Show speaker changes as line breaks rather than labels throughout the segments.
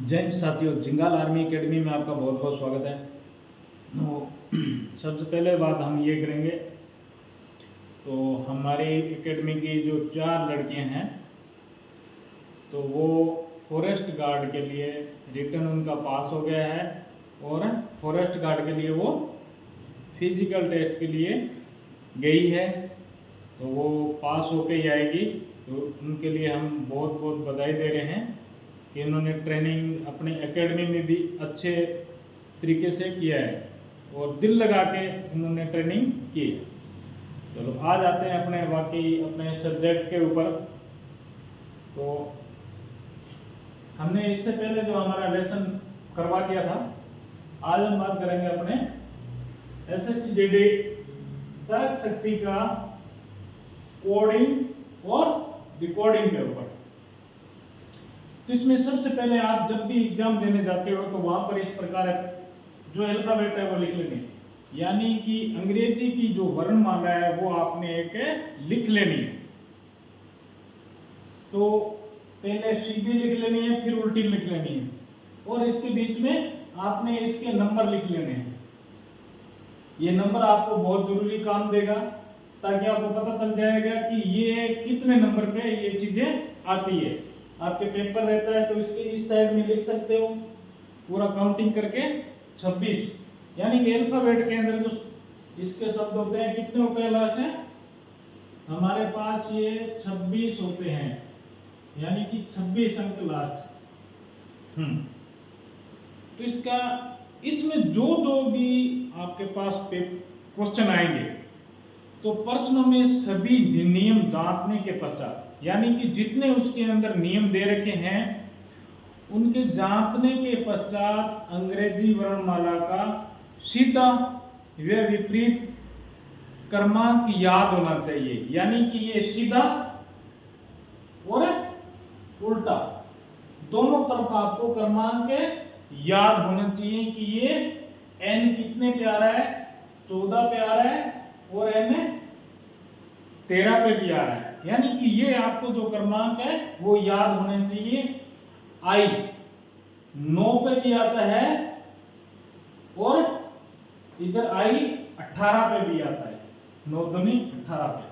जय हिंद साथियों, जिंगाल army academy में आपका बहुत बहुत स्वागत है। तो सबसे पहले बात हम ये करेंगे, तो हमारी एकेडमी की जो 4 लड़कियां हैं तो वो फॉरेस्ट गार्ड के लिए रिटर्न उनका पास हो गया है और फॉरेस्ट गार्ड के लिए वो फिजिकल टेस्ट के लिए गई है, तो वो पास होके ही आएगी। तो उनके लिए हम बहुत बहुत बधाई दे रहे हैं कि इन्होंने ट्रेनिंग अपने एकेडमी में भी अच्छे तरीके से किया है और दिल लगा के इन्होंने ट्रेनिंग की है। चलो आज आते हैं अपने सब्जेक्ट के ऊपर। तो हमने इससे पहले जो हमारा लेसन करवा दिया था, आज हम बात करेंगे अपने एसएससी जीडी तर्क शक्ति का कोडिंग और डिकोडिंग के ऊपर। तो इसमें सबसे पहले आप जब भी एग्जाम देने जाते हो तो वहां पर इस प्रकार जो अल्फाबेट है वो लिख लेंगे, यानी कि अंग्रेजी की जो वर्णमाला है वो आपने एक लिख लेनी है। तो पहले सीधी लिख लेनी है, फिर उल्टी लिख लेनी है और इसके बीच में आपने इसके नंबर लिख लेने हैं। ये नंबर आपको बहुत जरूरी काम देगा ताकि आपको पता चल जाएगा कि ये कितने नंबर पे ये चीजें आती है। आपके पेपर रहता है तो इसके इस साइड में लिख सकते हो पूरा काउंटिंग करके 26, यानी कि अल्फाबेट के अंदर जो इसके शब्द होते हैं कितने होते हैं लास्ट है हमारे पास ये 26 होते हैं, यानी कि 26 अंक लास्ट। तो इसमें जो भी आपके पास क्वेश्चन आएंगे तो प्रश्नों में सभी नियम जांचने के पश्चात, यानी कि जितने उसके अंदर नियम दे रखे हैं उनके जांचने के पश्चात अंग्रेजी वर्णमाला का सीधा व विपरीत क्रमांक याद होना चाहिए, यानी कि ये सीधा और उल्टा दोनों तरफ आपको क्रमांक याद होना चाहिए कि ये n कितने पे आ रहा है, 14 पे आ रहा है और n 13 पे भी आ रहा है, यानी कि ये आपको जो क्रमांक है वो याद होने चाहिए। I 9 पे भी आता है और इधर I 18 पे भी आता है, 9 दूनी 18 पे।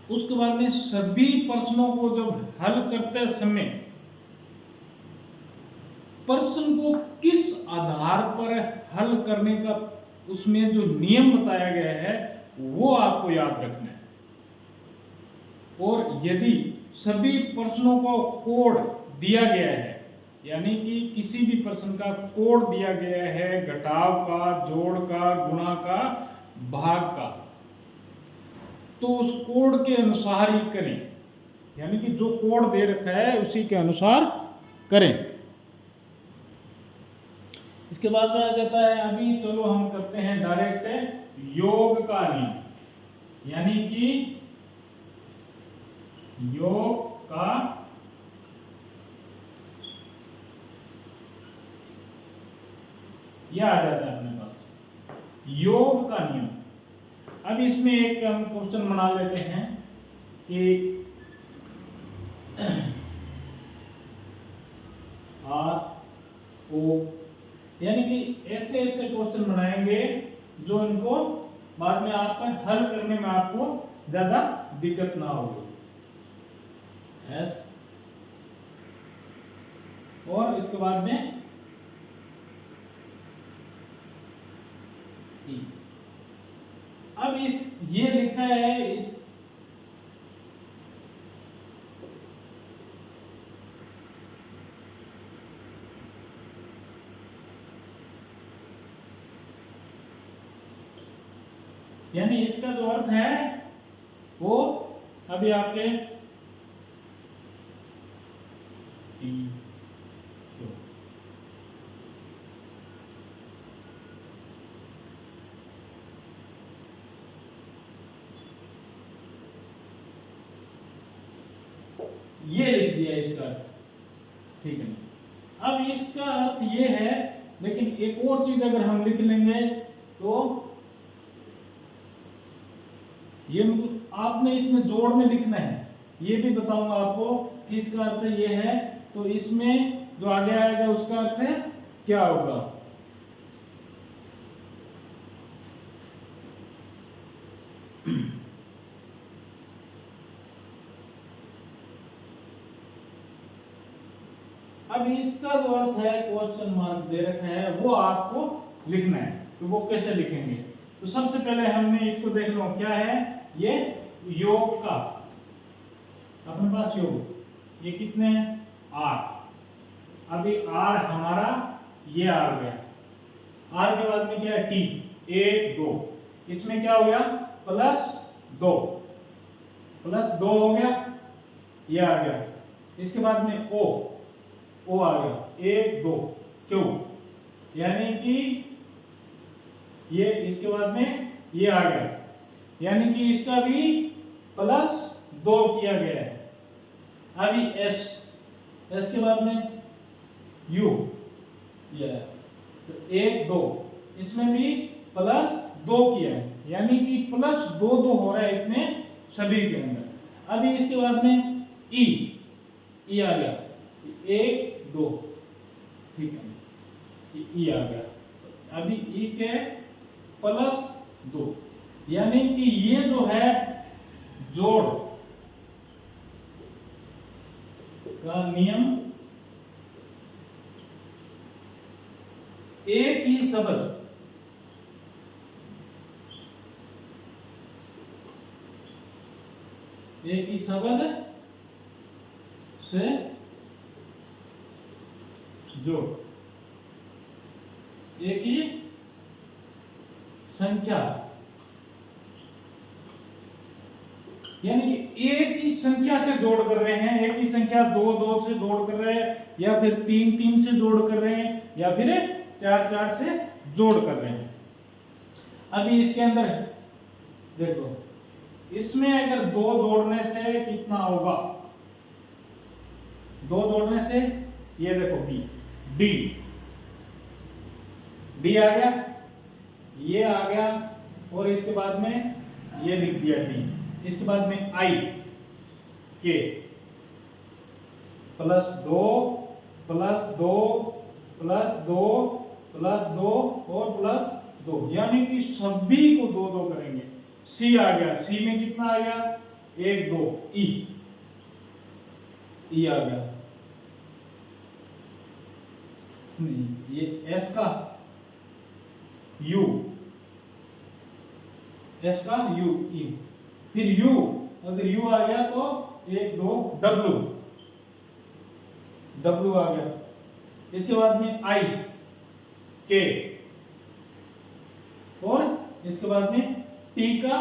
उसके बाद में सभी प्रश्नों को जब हल करते समय प्रश्न को किस आधार पर हल करने का उसमें जो नियम बताया गया है वो आपको याद रखना है। और यदि सभी प्रश्नों को कोड दिया गया है, यानी कि किसी भी प्रश्न का कोड दिया गया है, घटाव का, जोड़ का, गुणा का, भाग का, तो उस कोड के अनुसार ही करें, यानी कि जो कोड दे रखा है उसी के अनुसार करें। इसके बाद में आ जाता है, अभी चलो हम करते हैं डायरेक्ट योग का नियम, यानी कि योग का यह आ जाता है अपने पास योग का नियम। अब इसमें एक हम क्वेश्चन बना लेते हैं कि R O, यानी कि ऐसे ऐसे क्वेश्चन बनाएंगे जो इनको बाद में आपका हल करने में आपको ज्यादा दिक्कत ना होगी। S और इसके बाद में E। अब ये लिखा है यानी इसका जो अर्थ है वो अभी आपके ये लिख दिया इसका, ठीक है। अब इसका अर्थ ये है, लेकिन एक और चीज अगर हम लिख लेंगे तो ये आपने इसमें जोड़ में लिखना है, ये भी बताऊंगा आपको कि इसका अर्थ ये है तो इसमें जो आगे आएगा उसका अर्थ है क्या होगा? अब इसका जो अर्थ है क्वेश्चन मार्क दे रखा है वो आपको लिखना है। तो वो कैसे लिखेंगे? तो सबसे पहले हमने इसको देख लो क्या है, ये योग का अपने पास योग, ये कितने हैं? 8। अभी r हमारा ये आ गया, r के बाद में क्या है? t, 1 2, इसमें क्या हो गया? +2, +2 हो गया, ये आ गया। इसके बाद में o आ गया, 1 2 क्यों, यानी कि ये इसके बाद में ये आ गया, यानी कि इसका भी +2 किया गया है। अभी s के बाद में u, ये तो 1 2, इसमें भी +2 किया है, यानी कि +2 2 हो रहा है इसमें सभी के अंदर। अभी इसके बाद में e आ गया, 1 2, ठीक है, ई आ गया। अभी ई के +2, यानी कि ये जो है जोड़ का नियम, एक ही शब्द से जोड़, एक ही संख्या, यानी कि एक ही संख्या से जोड़ कर रहे हैं, एक ही संख्या 2 2 से जोड़ कर रहे हैं, या फिर 3 3 से जोड़ कर रहे हैं, या फिर 4 4 से जोड़ कर रहे हैं। अभी इसके अंदर देखो, इसमें अगर 2 जोड़ने से कितना होगा? 2 जोड़ने से ये देखो डी आ गया, ये आ गया, और इसके बाद में ये लिख दिया डी, इसके बाद में आई के +2 +2 +2 +2 और +2, यानी कि सभी को 2 2 करेंगे। सी आ गया, सी में कितना आ गया? 1 2, ई आ गया, ये एस का यू, ई, फिर यू, अगर यू आ गया तो 1 2 डब्ल्यू आ गया। इसके बाद में आई के, और इसके बाद में टी का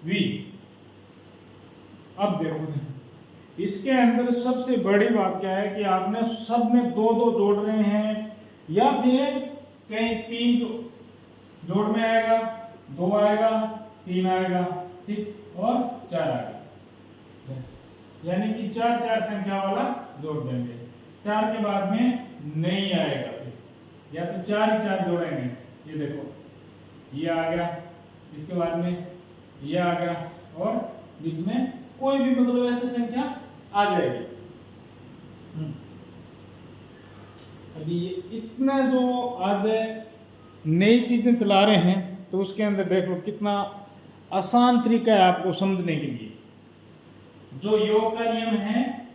वी। अब देखो इसके अंदर सबसे बड़ी बात क्या है कि आपने सब में 2 2 जोड़ रहे हैं, या फिर कहीं 3 जोड़ में आएगा, 2 आएगा, 3 आएगा, ठीक, और 4 आएगा, यानी कि 4 4 संख्या वाला जोड़ देंगे। 4 के बाद में नहीं आएगा, फिर या तो 4 ही 4 जोड़ेंगे। ये देखो ये आ गया, इसके बाद में ये आ गया, और बीच में कोई भी मतलब ऐसी संख्या आ जाएगी। अभी ये इतना जो आज नई चीजें चला रहे हैं, तो उसके अंदर देख लो कितना आसान तरीका है आपको समझने के लिए। जो योग का नियम है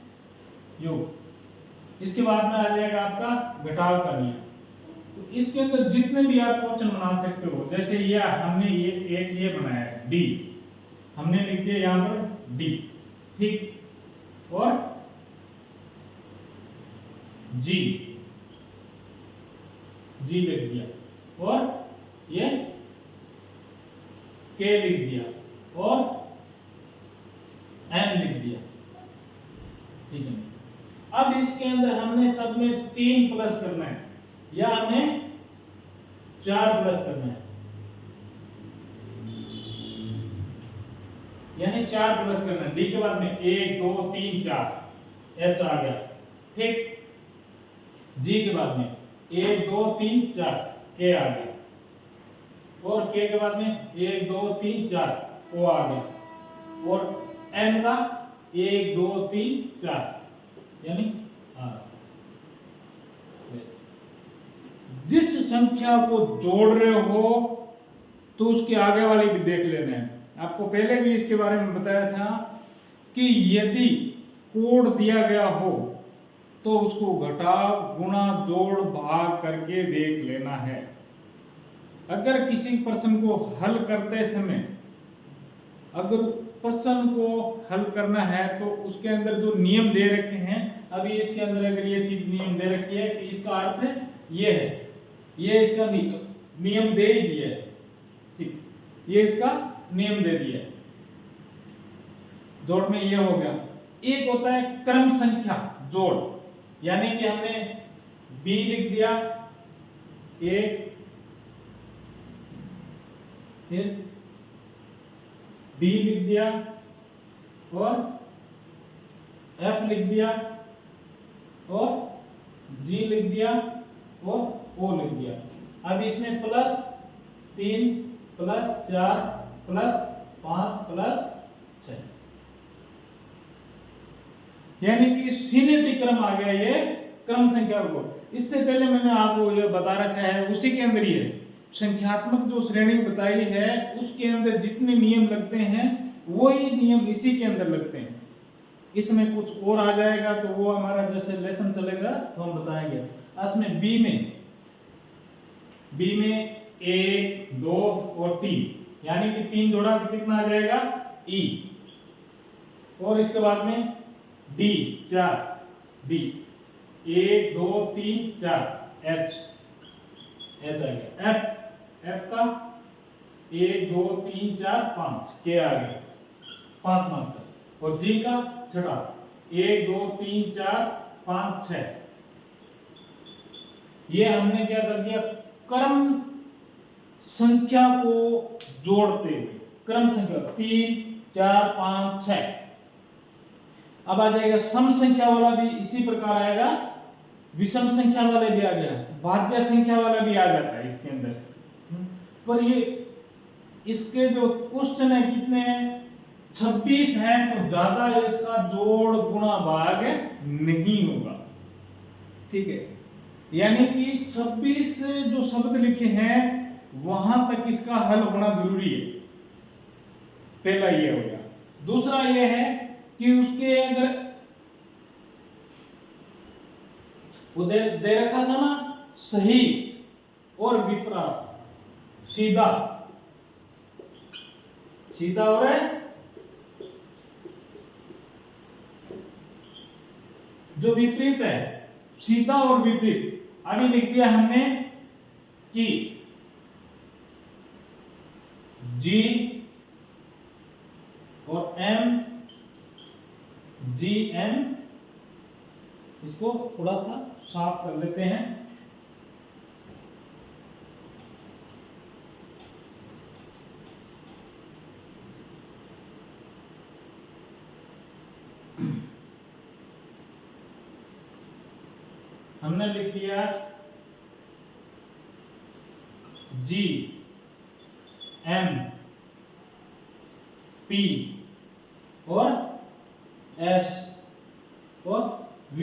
योग, इसके बाद में आ जाएगा आपका घटाव का नियम। तो इसके अंदर जितने भी आप क्वेश्चन बना सकते हो, जैसे ये हमने ये बनाया है डी, हमने लिख दिया यहाँ पर डी, ठीक, और जी लिख दिया, और ये के लिख दिया, और एम लिख दिया, ठीक है। अब इसके अंदर हमने सब में 3 प्लस करना है, या हमें 4 प्लस करना है, यानी 4 प्लस करना है। डी के बाद में 1 2 3 4 एच आ गया, ठीक। जी के बाद में 1 2 3 4 के आ गया, और के के बाद में 1 2 3 4 ओ आ गया, और एन का 1 2 3 4 यानी जिस संख्या को जोड़ रहे हो तो उसके आगे वाली भी देख लेना है। आपको पहले भी इसके बारे में बताया था कि यदि कोड दिया गया हो तो उसको घटाव गुणा जोड़ भाग करके देख लेना है। अगर किसी प्रश्न को हल करते समय अगर प्रश्न को हल करना है तो उसके अंदर जो नियम दे रखे हैं, अभी इसके अंदर अगर ये चीज नियम दे रखी है कि इसका अर्थ ये है, ये इसका नियम दे ही दिया है, ठीक, ये इसका नियम दे दिया है। जोड़ में ये हो गया। एक होता है क्रम संख्या जोड़, यानी कि हमने b लिख दिया, एक, फिर b लिख दिया और f लिख दिया और g लिख दिया और o लिख दिया। अब इसमें प्लस 3 प्लस 4 प्लस 5 प्लस 6, यानी कि सीनेटी क्रम आ गया ये क्रम संख्या को। इससे पहले मैंने आपको ये बता रखा है, उसी के अंदर ही है संख्यात्मक जो श्रेणी बताई है उसके अंदर जितने नियम लगते हैं वही नियम इसी के अंदर लगते हैं। इसमें कुछ और आ जाएगा तो वो हमारा जैसे लेसन चलेगा तो हम बताएंगे। इसमें बी में 1 2 और 3, यानी कि 3 जोड़ा तो कितना आ जाएगा ई, और इसके बाद में डी 4, डी 1 2 3 4, एच आ गया, एफ का 1 2 3 4 5, के आ गया 5 मार्क्स, और जी का 6 1 2 3 4 5 6। ये हमने क्या कर दिया, क्रम संख्या को जोड़ते हुए क्रम संख्या 3 4 5 6। अब आ जाएगा सम संख्या वाला भी इसी प्रकार आएगा, विषम संख्या वाला भी आ गया, भाज्य संख्या वाला भी आ जाता है इसके अंदर। पर ये इसके जो क्वेश्चन है कितने हैं, 26 है, तो ज्यादा इसका जोड़ गुणा भाग नहीं होगा, ठीक है। यानी कि 26 जो शब्द लिखे हैं वहां तक इसका हल होना जरूरी है। पहला ये हो गया। दूसरा ये है कि उसके अगर वो दे रखा था ना सही और विपरीत, सीधा और जो विपरीत है, सीधा और विपरीत। अभी लिख दिया हमने कि G और M, GM, इसको थोड़ा सा साफ कर लेते हैं। हमने लिख लिया G M P और S और V,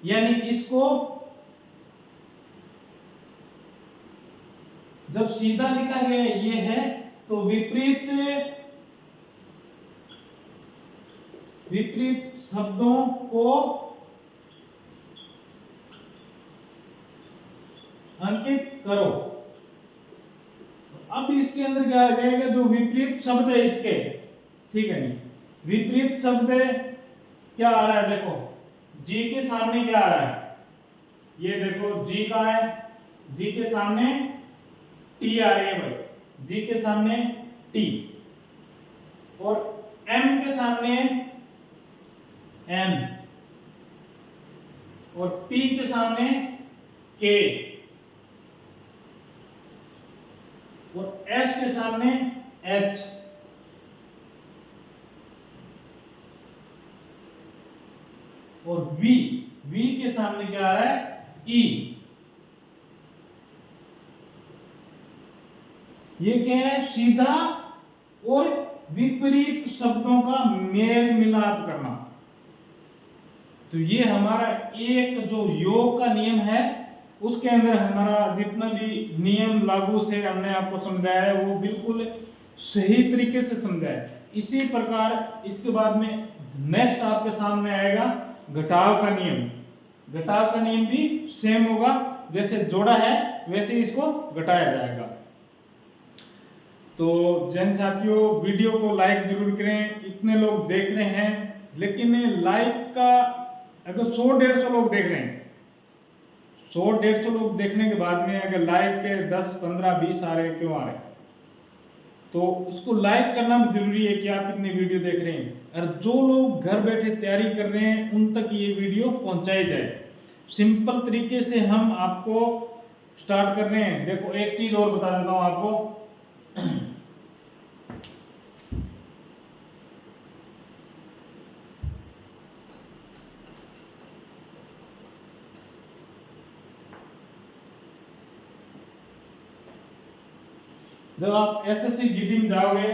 यानी इसको जब सीधा लिखा गया ये है तो विपरीत शब्दों को अंकित करो। अब इसके अंदर क्या आ जाएगा, जो विपरीत शब्द है इसके, ठीक है नहीं, विपरीत शब्द क्या आ रहा है, देखो जी के सामने क्या आ रहा है, ये देखो जी का है, जी के सामने टी आ रही है भाई, जी के सामने टी, और एम के सामने एम, और पी के सामने के, और एस के सामने एच, और वी के सामने क्या आ रहा है, ई। ये क्या है, सीधा और विपरीत शब्दों का मेल मिलाप करना। तो ये हमारा एक जो योग का नियम है उसके अंदर हमारा जितना भी नियम लागू से हमने आपको समझाया है वो बिल्कुल सही तरीके से समझाया है। इसी प्रकार इसके बाद में नेक्स्ट आपके सामने आएगा घटाव का नियम। घटाव का नियम भी सेम होगा, जैसे जोड़ा है वैसे इसको घटाया जाएगा। तो जैन साथियों, वीडियो को लाइक जरूर करें। इतने लोग देख रहे हैं, लेकिन लाइक का अगर 100-150 लोग देख रहे हैं, 100-150 लोग देखने के बाद में अगर लाइक के 10, 15, 20 आ रहे, क्यों आ रहे? तो उसको लाइक करना भी जरूरी है कि आप इतने वीडियो देख रहे हैं। और जो लोग घर बैठे तैयारी कर रहे हैं उन तक ये वीडियो पहुंचाई जाए। सिंपल तरीके से हम आपको स्टार्ट कर रहे हैं। देखो एक चीज और बता देता हूं आपको। जब आप एसएससी जीडी में जाओगे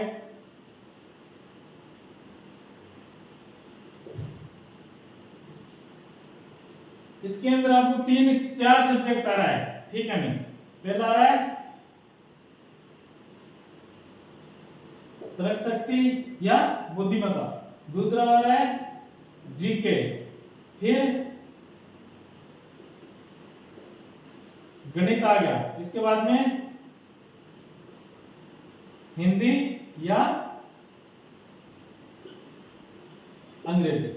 इसके अंदर आपको 3-4 सब्जेक्ट आ रहा है, ठीक है? नहीं, पहला आ रहा है तर्क शक्ति या बुद्धिमत्ता, दूसरा आ रहा है जीके, फिर गणित आ गया, इसके बाद में हिंदी या अंग्रेजी।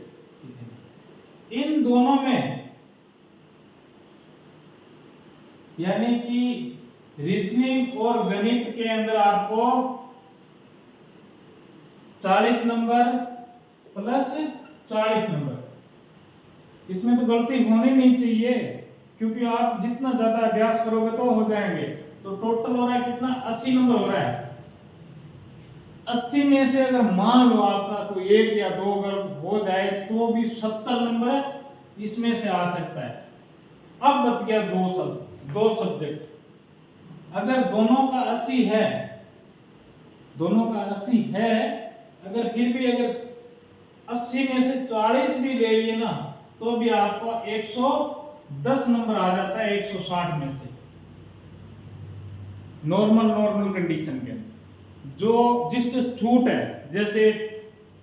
इन दोनों में यानी कि रीजनिंग और गणित के अंदर आपको 40 नंबर प्लस 40 नंबर। इसमें तो गलती होनी नहीं चाहिए, क्योंकि आप जितना ज्यादा अभ्यास करोगे तो हो जाएंगे। तो टोटल हो रहा है कितना? 80 नंबर हो रहा है। 80 में से अगर मान लो आपका कोई 1 या 2 अगर हो जाए तो भी 70 नंबर इसमें से आ सकता है। अब बच गया 2 सब्जेक्ट। अगर दोनों का 80 है, दोनों का 80 है, अगर फिर भी अगर 80 में से 40 भी ले लिए ना तो भी आपको 110 नंबर आ जाता है 160 में से, नॉर्मल कंडीशन के। जो जिसको छूट है, जैसे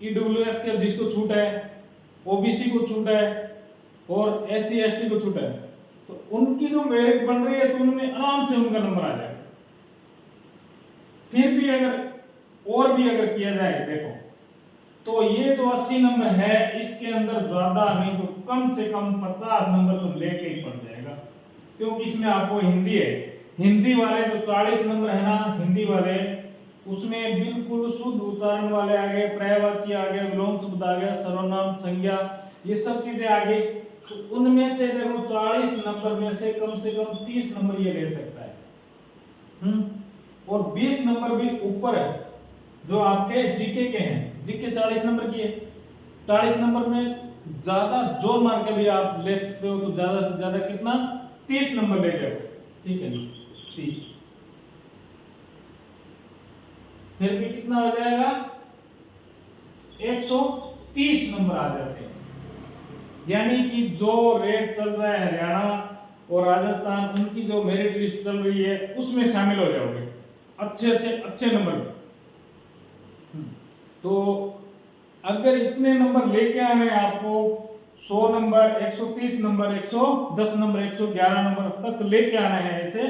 ईडब्ल्यूएस के जिसको छूट है, ओबीसी को छूट है और एससी एसटी को छूट है, तो उनकी जो मेरिट बन रही है तो उनमें आराम से उनका नंबर आ जाएगा। फिर भी अगर और भी अगर किया जाए, देखो तो ये जो 80 नंबर है इसके अंदर ज्यादा नहीं तो कम से कम 50 नंबर तो लेके ही पड़ जाएगा, क्योंकि इसमें आपको हिंदी है। हिंदी वाले जो 40 नंबर है ना, हिंदी वाले, उसमें बिल्कुल शुद्ध उच्चारण वाले आ गए, पर्यायवाची आ गए, विलोम शब्द आ गया, सर्वनाम, संज्ञा, ये सब चीजें आ गई। तो उनमें से देखो 40 नंबर में से कम 30 नंबर ये ले सकता है। और 20 नंबर भी ऊपर है जो आपके जीके के हैं। जीके 40 नंबर की है। 40 नंबर में ज्यादा जोर मार के भी आप ले सकते हो, तो ज्यादा से ज्यादा कितना? 30 नंबर ले जाओ, ठीक है? 30 फिर भी कितना हो जाएगा? 130 नंबर आ जाते हैं। यानी कि जो रेट चल रहा है हरियाणा और राजस्थान, उनकी जो मेरिट लिस्ट चल रही है उसमें शामिल हो जाओगे अच्छे नंबर। तो अगर इतने नंबर लेके आने आपको 100 नंबर, 130 नंबर, 110 नंबर, 111 नंबर तक लेके आना है ऐसे,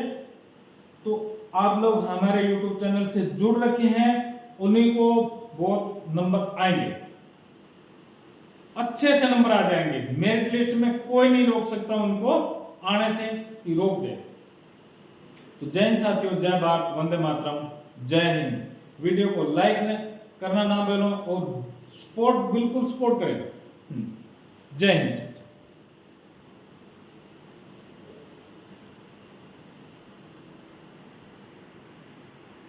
तो आप लोग हमारे YouTube चैनल से जुड़ रखे हैं, उन्हीं को बहुत नंबर आएंगे, अच्छे से नंबर आ जाएंगे। मेरिट लिस्ट में कोई नहीं रोक सकता उनको आने से, कि रोक दे। तो जय हिंद साथियों, जय भारत, वंदे मातरम, जय हिंद। वीडियो को लाइक करना ना भूलो और बिल्कुल सपोर्ट करें। जय हिंद।